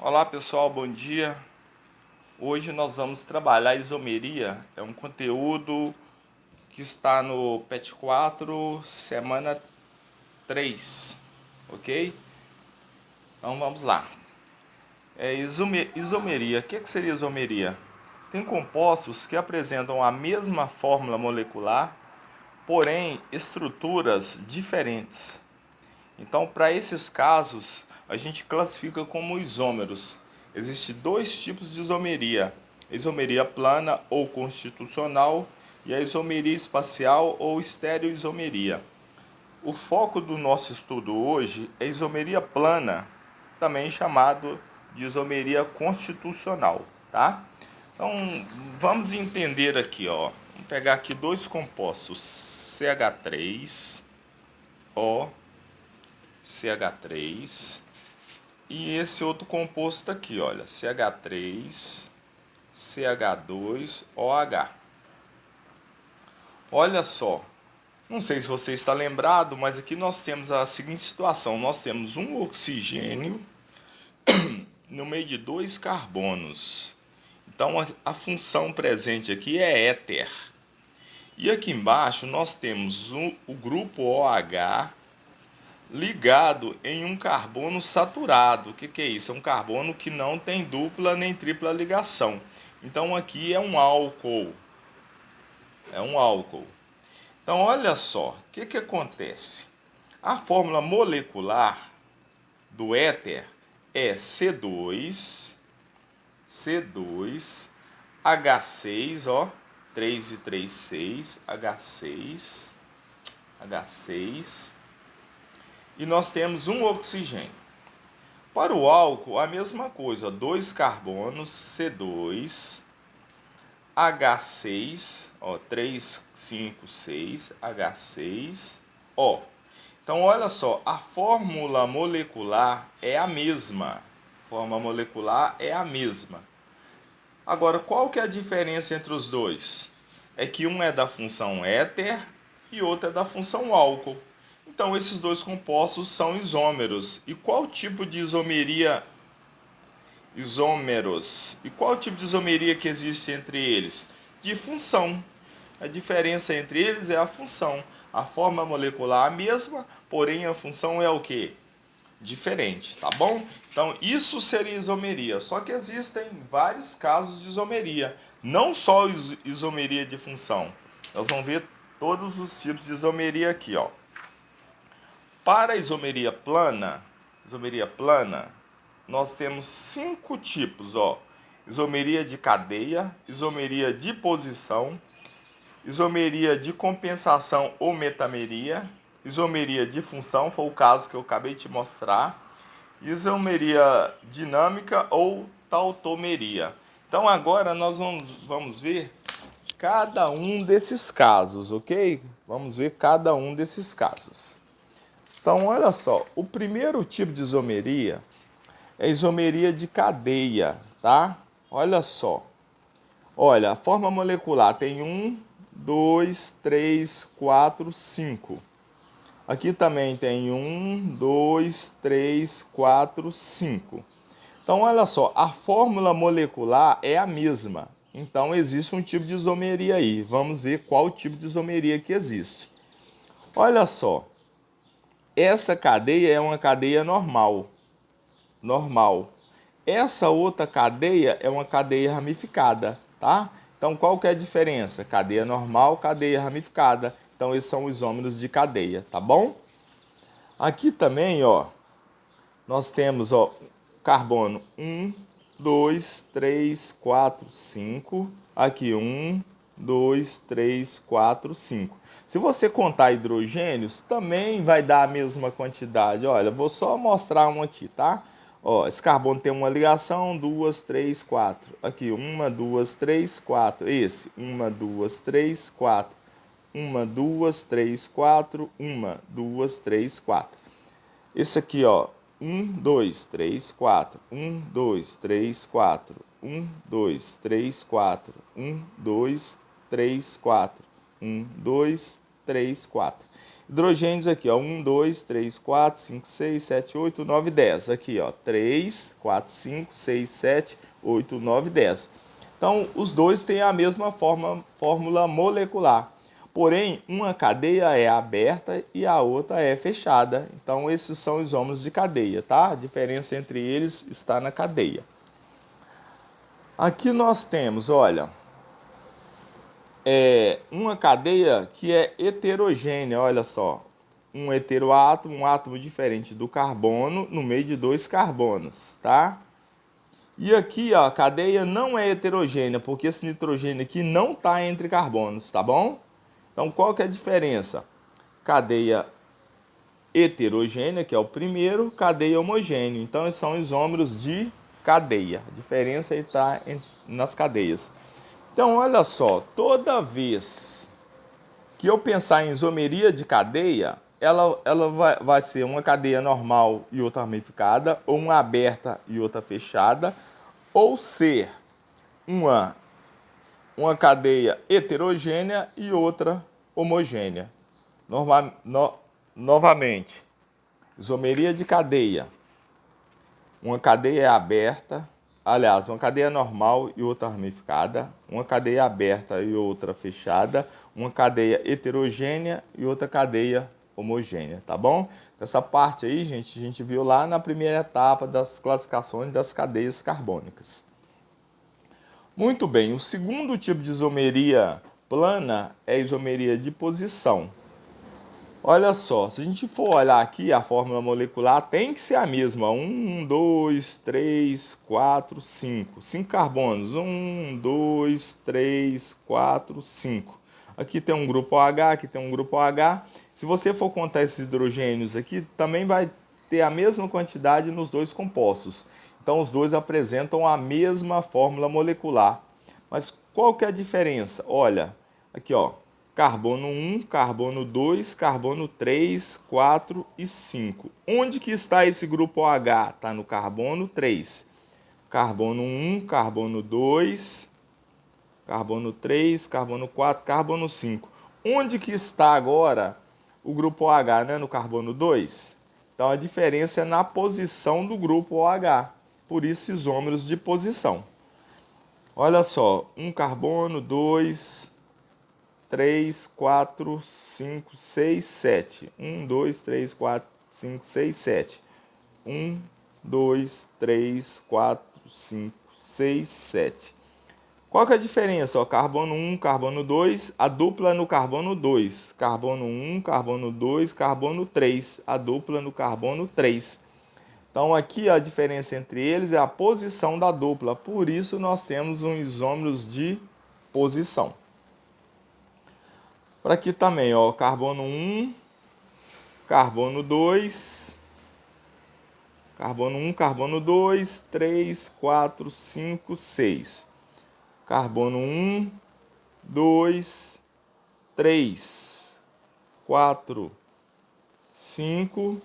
Olá pessoal, bom dia. Hoje nós vamos trabalhar a isomeria. É um conteúdo que está no PET 4, semana 3, ok? Então vamos lá. Isomeria. O que seria isomeria? Tem compostos que apresentam a mesma fórmula molecular, porém estruturas diferentes. Então, para esses casos, a gente classifica como isômeros. Existem dois tipos de isomeria: a isomeria plana ou constitucional e a isomeria espacial ou estereoisomeria. O foco do nosso estudo hoje é isomeria plana, também chamado de isomeria constitucional, tá? Então, vamos entender aqui, ó. Vamos pegar aqui dois compostos, CH3O, CH3 e esse outro composto aqui, olha, CH3, CH2OH. Olha só, não sei se você está lembrado, mas aqui nós temos a seguinte situação: nós temos um oxigênio no meio de dois carbonos. Então a função presente aqui é éter. E aqui embaixo nós temos o grupo OH ligado em um carbono saturado. O que é isso? É um carbono que não tem dupla nem tripla ligação. Então aqui é um álcool. É um álcool. Então olha só, o que acontece? A fórmula molecular do éter é C2H6, ó, 3 e 3, 6, H6, e nós temos um oxigênio. Para o álcool, a mesma coisa, dois carbonos, C2, H6, ó, 3, 5, 6, H6, ó. Então, olha só, a fórmula molecular é a mesma. Agora, qual que é a diferença entre os dois? É que um é da função éter e outro é da função álcool. Então, esses dois compostos são isômeros. E qual tipo de isomeria que existe entre eles? De função. A diferença entre eles é a função. A forma molecular é a mesma, porém a função é o quê? Diferente, tá bom? Então, isso seria isomeria. Só que existem vários casos de isomeria. Não só isomeria de função. Nós vamos ver todos os tipos de isomeria aqui, ó. Para a isomeria plana, nós temos 5 tipos, ó. Isomeria de cadeia, isomeria de posição, isomeria de compensação ou metameria, isomeria de função, foi o caso que eu acabei de te mostrar, isomeria dinâmica ou tautomeria. Então agora nós vamos ver cada um desses casos, ok? Vamos ver cada um desses casos. Então, olha só, o primeiro tipo de isomeria é isomeria de cadeia, tá? Olha só. Olha, a forma molecular tem 1, 2, 3, 4, 5. Aqui também tem 1, 2, 3, 4, 5. Então, olha só, a fórmula molecular é a mesma. Então, existe um tipo de isomeria aí. Vamos ver qual tipo de isomeria que existe. Olha só. Essa cadeia é uma cadeia normal. Essa outra cadeia é uma cadeia ramificada, tá? Então, qual que é a diferença? Cadeia normal, cadeia ramificada. Então, esses são os isômeros de cadeia, tá bom? Aqui também, ó, nós temos, ó, carbono 1, 2, 3, 4, 5. Aqui 1, 2, 3, 4, 5. Se você contar hidrogênios, também vai dar a mesma quantidade. Olha, vou só mostrar um aqui, tá? Ó, esse carbono tem uma ligação, 2, 3, 4. Aqui, 1, 2, 3, 4. Esse, 1, 2, 3, 4. 1, 2, 3, 4. 1, 2, 3, 4. Esse aqui, ó, 1, 2, 3, 4. 1, 2, 3, 4. 1, 2, 3, 4. 1, 2, 3, 4. 1, 2, 3, 4. Hidrogênios aqui, ó, 1, 2, 3, 4, 5, 6, 7, 8, 9, 10. Aqui, ó, 3, 4, 5, 6, 7, 8, 9, 10. Então, os dois têm a mesma fórmula molecular. Porém, uma cadeia é aberta e a outra é fechada. Então, esses são isômeros de cadeia, tá? A diferença entre eles está na cadeia. Aqui nós temos, olha, uma cadeia que é heterogênea, olha só. Um heteroátomo, um átomo diferente do carbono no meio de dois carbonos, tá? E aqui, ó, a cadeia não é heterogênea, porque esse nitrogênio aqui não está entre carbonos, tá bom? Então, qual que é a diferença? Cadeia heterogênea, que é o primeiro, cadeia homogênea. Então, esses são isômeros de cadeia. A diferença está nas cadeias. Então, olha só, toda vez que eu pensar em isomeria de cadeia, ela vai ser uma cadeia normal e outra ramificada, ou uma aberta e outra fechada, ou ser uma cadeia heterogênea e outra homogênea. Novamente, isomeria de cadeia. Uma cadeia é aberta, aliás, uma cadeia normal e outra ramificada, uma cadeia aberta e outra fechada, uma cadeia heterogênea e outra cadeia homogênea, tá bom? Essa parte aí, gente, a gente viu lá na primeira etapa das classificações das cadeias carbônicas. Muito bem, o segundo tipo de isomeria plana é a isomeria de posição. Olha só, se a gente for olhar aqui, a fórmula molecular tem que ser a mesma. 1, 2, 3, 4, 5. 5 carbonos. 1, 2, 3, 4, 5. Aqui tem um grupo OH, aqui tem um grupo OH. Se você for contar esses hidrogênios aqui, também vai ter a mesma quantidade nos dois compostos. Então, os dois apresentam a mesma fórmula molecular. Mas qual que é a diferença? Olha, aqui, ó. Carbono 1, carbono 2, carbono 3, 4 e 5. Onde que está esse grupo OH? Está no carbono 3. Carbono 1, carbono 2, carbono 3, carbono 4, carbono 5. Onde que está agora o grupo OH, né? No carbono 2? Então, a diferença é na posição do grupo OH. Por isso, isômeros de posição. Olha só, um carbono, 2, 3, 4, 5, 6, 7. 1, 2, 3, 4, 5, 6, 7. 1, 2, 3, 4, 5, 6, 7. Qual que é a diferença? Ó, carbono 1, carbono 2, a dupla no carbono 2. Carbono 1, carbono 2, carbono 3, a dupla no carbono 3. Então, aqui a diferença entre eles é a posição da dupla. Por isso, nós temos um isômeros de posição. Para aqui também, ó, carbono 1, carbono 2, carbono 1, carbono 2, 3, 4, 5, 6. Carbono 1, 2, 3, 4, 5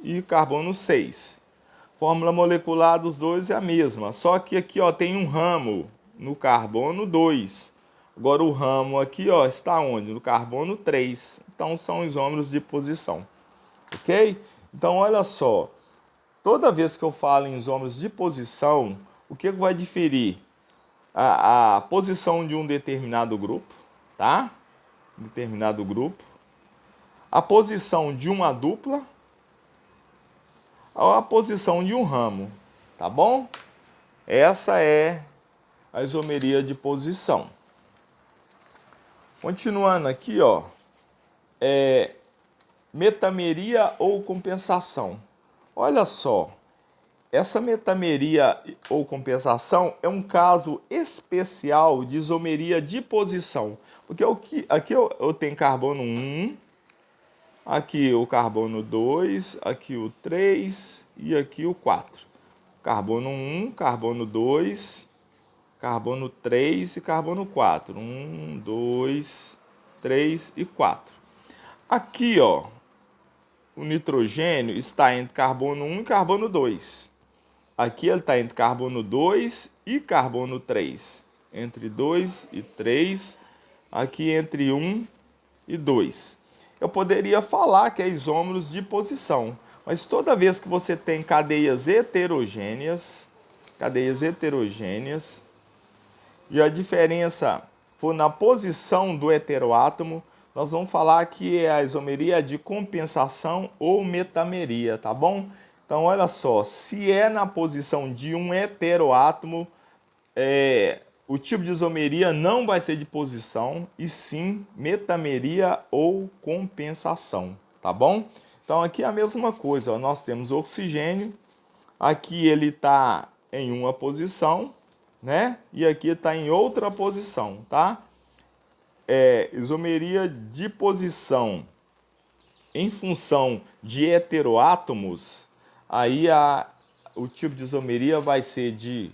e carbono 6. Fórmula molecular dos dois é a mesma, só que aqui, ó, tem um ramo no carbono 2. Agora o ramo aqui, ó, está onde? No carbono 3. Então são isômeros de posição. Ok? Então olha só, toda vez que eu falo em isômeros de posição, o que vai diferir? A posição de um determinado grupo, tá? Determinado grupo. A posição de uma dupla, a posição de um ramo, tá bom? Essa é a isomeria de posição. Continuando aqui, ó, metameria ou compensação. Olha só, essa metameria ou compensação é um caso especial de isomeria de posição. Porque aqui eu tenho carbono 1, aqui o carbono 2, aqui o 3 e aqui o 4. Carbono 1, carbono 2, carbono 3 e carbono 4. 1, 2, 3 e 4. Aqui, ó, o nitrogênio está entre carbono 1 e carbono 2. Aqui ele está entre carbono 2 e carbono 3. Entre 2 e 3. Aqui entre 1 e 2. eu poderia falar que é isômeros de posição. Mas toda vez que você tem cadeias heterogêneas, e a diferença for na posição do heteroátomo, nós vamos falar que é a isomeria de compensação ou metameria, tá bom? Então, olha só, se é na posição de um heteroátomo, o tipo de isomeria não vai ser de posição, e sim metameria ou compensação, tá bom? Então, aqui é a mesma coisa, ó, nós temos oxigênio, aqui ele está em uma posição, né? E aqui está em outra posição, tá? Isomeria de posição em função de heteroátomos, aí o tipo de isomeria vai ser de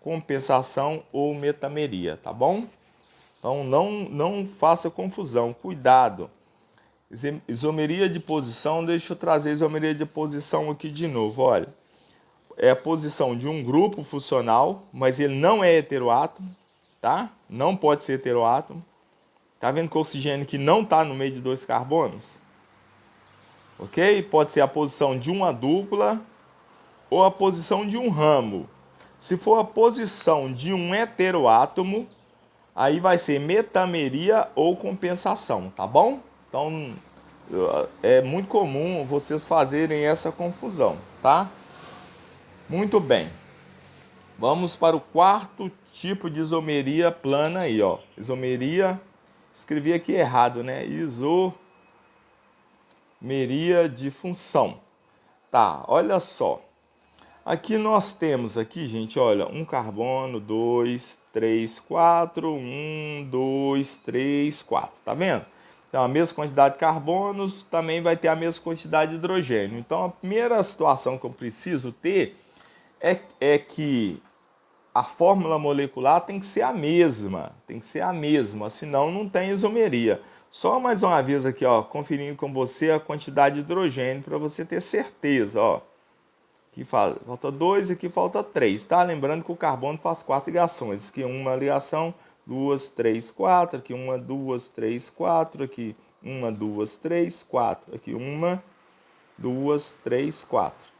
compensação ou metameria, tá bom? Então não faça confusão, cuidado. Isomeria de posição, deixa eu trazer isomeria de posição aqui de novo, olha. É a posição de um grupo funcional, mas ele não é heteroátomo, tá? Não pode ser heteroátomo. Tá vendo que o oxigênio aqui não está no meio de 2 carbonos? Ok? Pode ser a posição de uma dupla ou a posição de um ramo. Se for a posição de um heteroátomo, aí vai ser metameria ou compensação, tá bom? Então, é muito comum vocês fazerem essa confusão, tá? Muito bem. Vamos para o quarto tipo de isomeria plana aí, ó. Isomeria, escrevi aqui errado, né? Isomeria de função. Tá, olha só. Aqui nós temos aqui, gente, olha, um carbono, 2, 3, 4, 1, 2, 3, 4, tá vendo? Então a mesma quantidade de carbonos também vai ter a mesma quantidade de hidrogênio. Então a primeira situação que eu preciso ter é que a fórmula molecular tem que ser a mesma, senão não tem isomeria. Só mais uma vez aqui, ó, conferindo com você a quantidade de hidrogênio para você ter certeza, ó. Aqui falta 2, aqui falta 3, tá? Lembrando que o carbono faz 4 ligações. Aqui uma ligação, 2, 3, 4. Aqui 1, 2, 3, 4. Aqui 1, 2, 3, 4. Aqui 1, 2, 3, 4.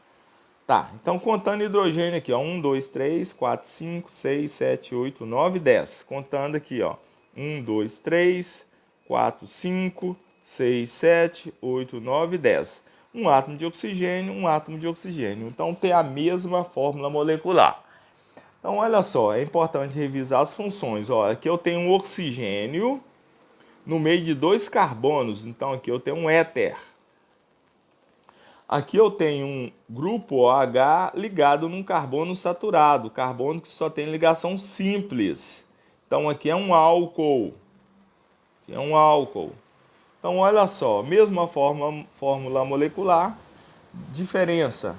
Tá, então contando hidrogênio aqui, ó. 1, 2, 3, 4, 5, 6, 7, 8, 9, 10. Contando aqui, ó. 1, 2, 3, 4, 5, 6, 7, 8, 9, 10. Um átomo de oxigênio, um átomo de oxigênio. Então tem a mesma fórmula molecular. Então olha só, é importante revisar as funções. Ó, aqui eu tenho um oxigênio no meio de 2 carbonos. Então aqui eu tenho um éter. Aqui eu tenho um grupo OH ligado num carbono saturado, carbono que só tem ligação simples. Então aqui é um álcool. Então olha só, mesma fórmula molecular, diferença.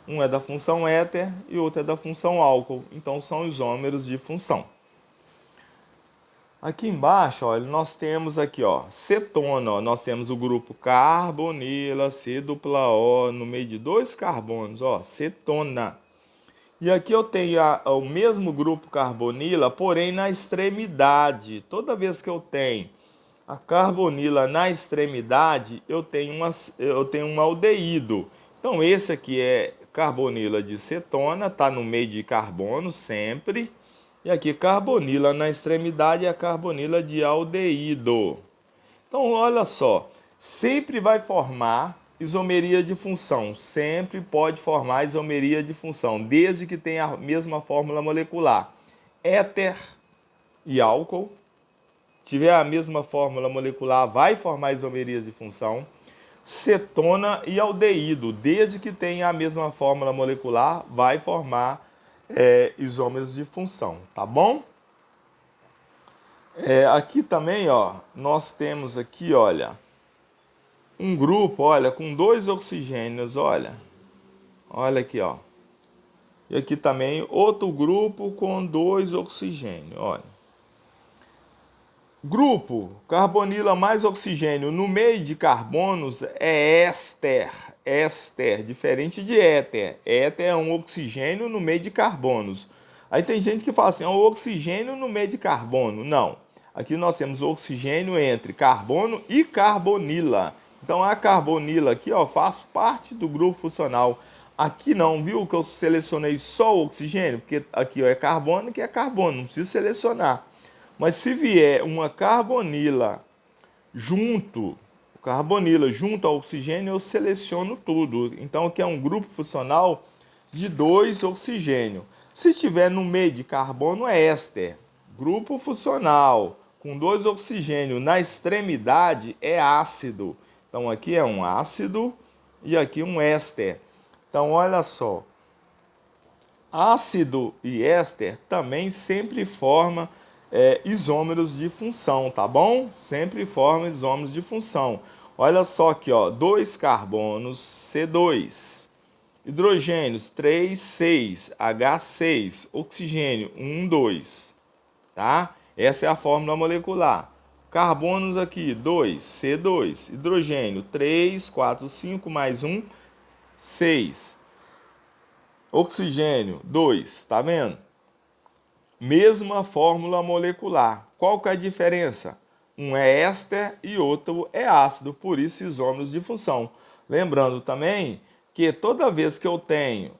Um é da função éter e outro é da função álcool. Então são isômeros de função. Aqui embaixo, olha, nós temos aqui, ó, cetona, ó, nós temos o grupo carbonila, C-O, no meio de 2 carbonos, ó, cetona. E aqui eu tenho o mesmo grupo carbonila, porém na extremidade. Toda vez que eu tenho a carbonila na extremidade, eu tenho um aldeído. Então esse aqui é carbonila de cetona, está no meio de carbono sempre. E aqui carbonila na extremidade é a carbonila de aldeído. Então olha só, sempre vai formar isomeria de função. Sempre pode formar isomeria de função, desde que tenha a mesma fórmula molecular. Éter e álcool. Se tiver a mesma fórmula molecular, vai formar isomerias de função. Cetona e aldeído, desde que tenha a mesma fórmula molecular, vai formar isômeros de função, tá bom? Aqui também, ó, nós temos aqui, olha, um grupo, olha, com 2 oxigênios, olha aqui, ó. E aqui também outro grupo com 2 oxigênios, olha. Grupo carbonila mais oxigênio no meio de carbonos é éster, diferente de éter. Éter é um oxigênio no meio de carbonos. Aí tem gente que fala assim, é um oxigênio no meio de carbono. Não, Aqui nós temos oxigênio entre carbono e carbonila. Então a carbonila aqui, ó, faz parte do grupo funcional. Aqui não, viu que eu selecionei só o oxigênio? Porque aqui ó, é carbono, que é carbono, não preciso selecionar. Mas se vier uma carbonila junto ao oxigênio, eu seleciono tudo. Então aqui é um grupo funcional de 2 oxigênio. Se estiver no meio de carbono, é éster. Grupo funcional com 2 oxigênio na extremidade é ácido. Então aqui é um ácido e aqui um éster. Então olha só, ácido e éster também sempre formam isômeros de função, tá bom? Sempre formam isômeros de função. Olha só aqui, ó, 2 carbonos, C2. Hidrogênios, 3, 6, H6. Oxigênio, 1, 2. Tá? Essa é a fórmula molecular. Carbonos aqui, 2, C2. Hidrogênio, 3, 4, 5, mais 1, 6. Oxigênio, 2. Tá vendo? Mesma fórmula molecular. Qual que é a diferença? Um é éster e outro é ácido, por isso isômeros de função. Lembrando também que toda vez que eu tenho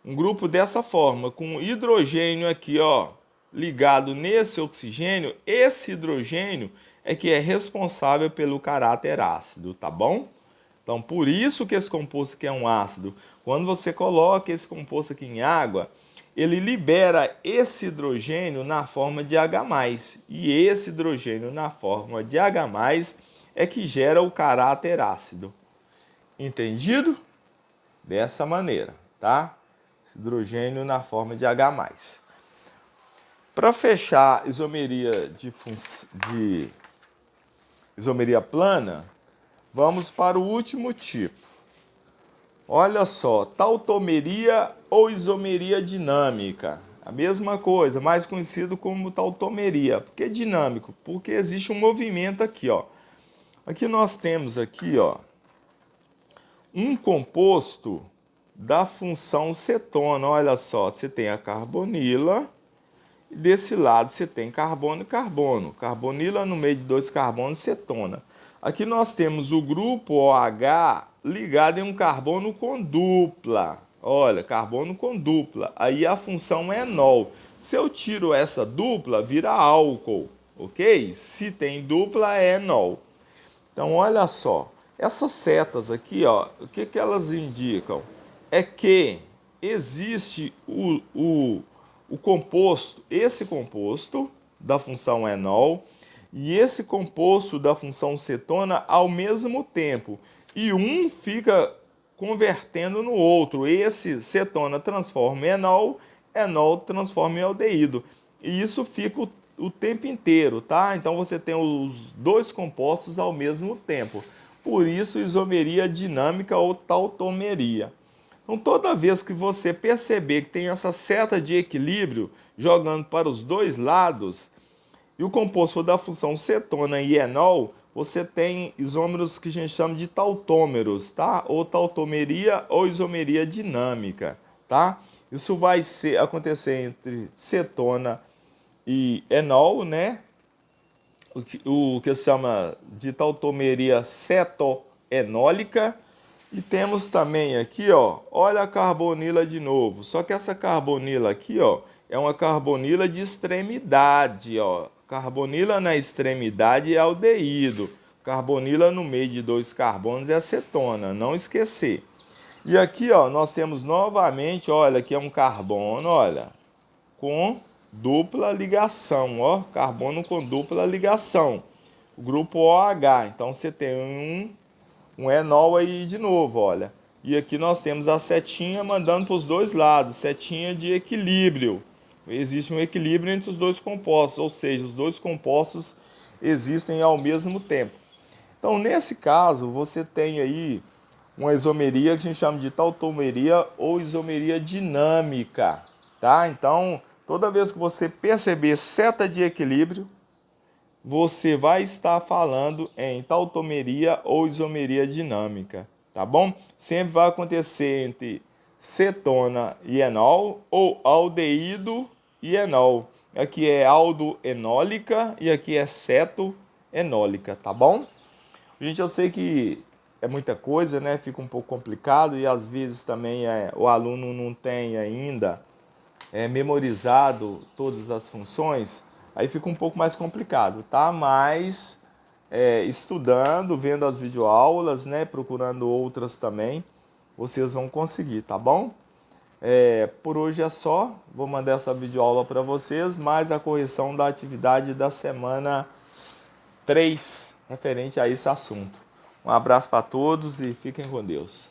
um grupo dessa forma, com hidrogênio aqui, ó, ligado nesse oxigênio, esse hidrogênio é que é responsável pelo caráter ácido, tá bom? Então, por isso que esse composto aqui é um ácido. Quando você coloca esse composto aqui em água, ele libera esse hidrogênio na forma de H+. E esse hidrogênio na forma de H+, é que gera o caráter ácido. Entendido? Dessa maneira, tá? Esse hidrogênio na forma de H+. Para fechar isomeria de isomeria plana, vamos para o último tipo. Olha só, tautomeria ou isomeria dinâmica. A mesma coisa, mais conhecido como tautomeria. Por que dinâmico? Porque existe um movimento aqui, ó. Aqui nós temos aqui, ó, um composto da função cetona. Olha só, você tem a carbonila e desse lado você tem carbono e carbono. Carbonila no meio de 2 carbonos, cetona. Aqui nós temos o grupo OH ligado em um carbono com dupla. Olha, carbono com dupla. Aí a função é enol. Se eu tiro essa dupla, vira álcool, ok? Se tem dupla, é enol. Então, olha só. Essas setas aqui, ó, o que elas indicam? É que existe o composto, esse composto da função enol e esse composto da função cetona ao mesmo tempo. E um fica convertendo no outro. Esse cetona transforma em enol, enol transforma em aldeído. E isso fica o tempo inteiro, tá? Então você tem os 2 compostos ao mesmo tempo. Por isso, isomeria dinâmica ou tautomeria. Então, toda vez que você perceber que tem essa seta de equilíbrio jogando para os 2 lados, e o composto for da função cetona e enol, você tem isômeros que a gente chama de tautômeros, tá? Ou tautomeria ou isomeria dinâmica, tá? Isso vai acontecer entre cetona e enol, né? O que se chama de tautomeria cetoenólica. E temos também aqui, ó, olha a carbonila de novo. Só que essa carbonila aqui, ó, é uma carbonila de extremidade, ó. Carbonila na extremidade é aldeído. Carbonila no meio de 2 carbonos é acetona, não esquecer. E aqui, ó, nós temos novamente, olha, aqui é um carbono, olha, com dupla ligação, ó, carbono com dupla ligação. O grupo OH, então você tem um enol aí de novo, olha. E aqui nós temos a setinha mandando para os 2 lados, setinha de equilíbrio. Existe um equilíbrio entre os 2 compostos, ou seja, os 2 compostos existem ao mesmo tempo. Então, nesse caso, você tem aí uma isomeria que a gente chama de tautomeria ou isomeria dinâmica, tá? Então, toda vez que você perceber seta de equilíbrio, você vai estar falando em tautomeria ou isomeria dinâmica, tá bom? Sempre vai acontecer entre cetona e enol ou aldeído e enol. aqui é aldoenólica e aqui é cetoenólica, tá bom? Gente, eu sei que é muita coisa, né? Fica um pouco complicado e às vezes também o aluno não tem ainda memorizado todas as funções, aí fica um pouco mais complicado, tá? Mas estudando, vendo as videoaulas, né? Procurando outras também, vocês vão conseguir, tá bom? Por hoje é só, vou mandar essa videoaula para vocês, mais a correção da atividade da semana 3 referente a esse assunto. Um abraço para todos e fiquem com Deus.